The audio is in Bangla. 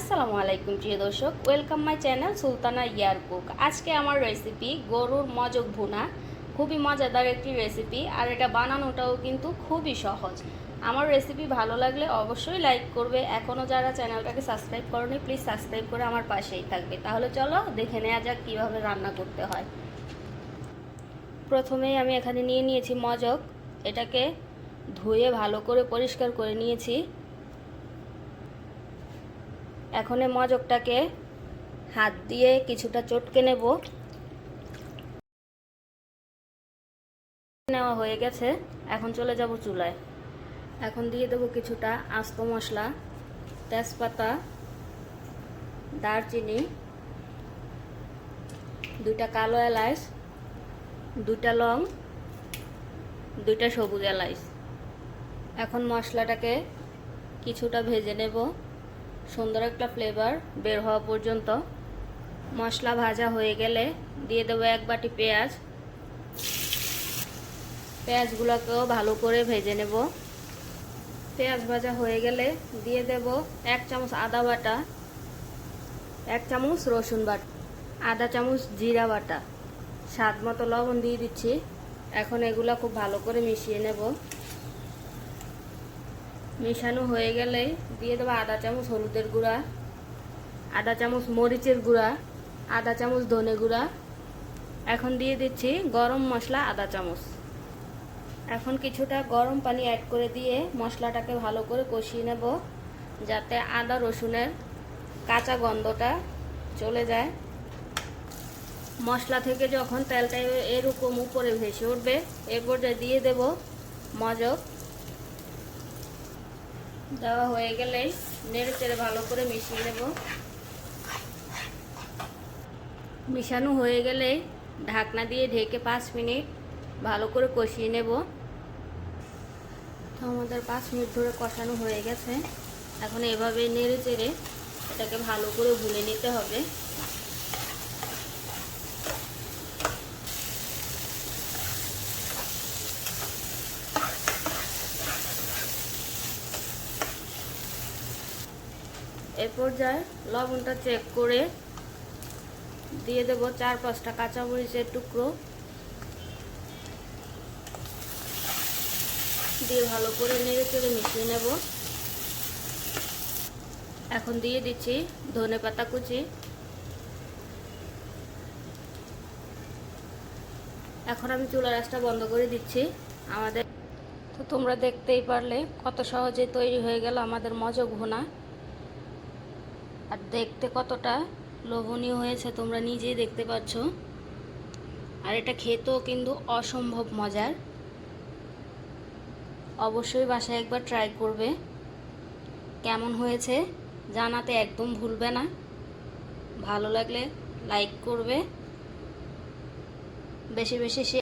আসসালামু আলাইকুম প্রিয় দর্শক, welcome my channel Sultana year cook. আজকে আমার রেসিপি গরুর মজক ভুনা। খুবই মজাদার একটি রেসিপি, আর এটা বানানোটাও কিন্তু খুবই সহজ। আমার রেসিপি ভালো লাগলে অবশ্যই লাইক করবে। এখনও যারা চ্যানেলটাকে সাবস্ক্রাইব করোনি, প্লিজ সাবস্ক্রাইব করে আমার পাশেই থাকবে। তাহলে চলো দেখে নেওয়া যাক কীভাবে রান্না করতে হয়। প্রথমেই আমি এখানে নিয়ে নিয়েছি মজক। এটাকে ধুয়ে ভালো করে পরিষ্কার করে নিয়েছি। এখন এই মজকটাকে হাত দিয়ে কিছুটা চটকে নেওয়া হয়ে গেছে। এখন চলে যাব চুলায়। এখন দিয়ে দেবো কিছুটা আস্ত মশলা, তেজপাতা, দারচিনি, দুইটা কালো এলাচ, দুইটা লং, দুইটা সবুজ এলাচ। এখন মশলাটাকে কিছুটা ভেজে নেব, সুন্দর একটা ফ্লেভার বের হওয়া পর্যন্ত। মশলা ভাজা হয়ে গেলে দিয়ে দেবো এক বাটি পেঁয়াজ। পেঁয়াজগুলোকেও ভালো করে ভেজে নেব। পেঁয়াজ ভাজা হয়ে গেলে দিয়ে দেব 1 চামচ আদা বাটা, 1 চামচ রসুন বাটা, আধা চামচ জিরা বাটা, স্বাদ মতো লবণ দিয়ে দিচ্ছি। এখন এগুলো খুব ভালো করে মিশিয়ে নেব। মিশানো হয়ে গেলে দিয়ে দেবো আধা চামচ হলুদের গুঁড়া, আধা চামচ মরিচের গুঁড়া, আধা চামচ ধনে গুঁড়া। এখন দিয়ে দিচ্ছি গরম মশলা আধা চামচ। এখন কিছুটা গরম পানি অ্যাড করে দিয়ে মশলাটাকে ভালো করে কষিয়ে নেব, যাতে আদা রসুনের কাঁচা গন্ধটা চলে যায়। মশলা থেকে যখন তেলটা এরকম উপরে ভেসে উঠবে, এ পর্যায়ে দিয়ে দেব মজক। দেওয়া হয়ে গেলেই নেড়ে চেড়ে ভালো করে মিশিয়ে নেব। মিশানো হয়ে গেলে ঢাকনা দিয়ে ঢেকে 5 মিনিট ভালো করে কষিয়ে নেব। তো আমাদের 5 মিনিট ধরে কষানো হয়ে গেছে। এখন এভাবে নেড়ে চেড়ে এটাকে ভালো করে ভুনে নিতে হবে। এ পর্যায়ে লবণটা চেক করে দিয়ে দেব 4-5টা কাঁচামরিচের টুকরো, দিয়ে ভালো করে নেড়ে চেড়ে মিশিয়ে নেব। এখন দিয়ে দিচ্ছি ধনেপাতা কুচি। এখন আমি চুলার আঁচটা বন্ধ করে দিচ্ছি। আমাদের তো তোমরা দেখতেই পারলে কত সহজে তৈরি হয়ে গেল আমাদের মজক ভুনা। আর দেখতে কতটা লোভনীয় হয়েছে তোমরা নিজেই দেখতে পাচ্ছ। আর এটা খেতেও কিন্তু অসম্ভব মজার। অবশ্যই বাসায় একবার ট্রাই করবে। কেমন হয়েছে জানাতে একদম ভুলবে না। ভালো লাগলে লাইক করবে, বেশি বেশি শেয়ার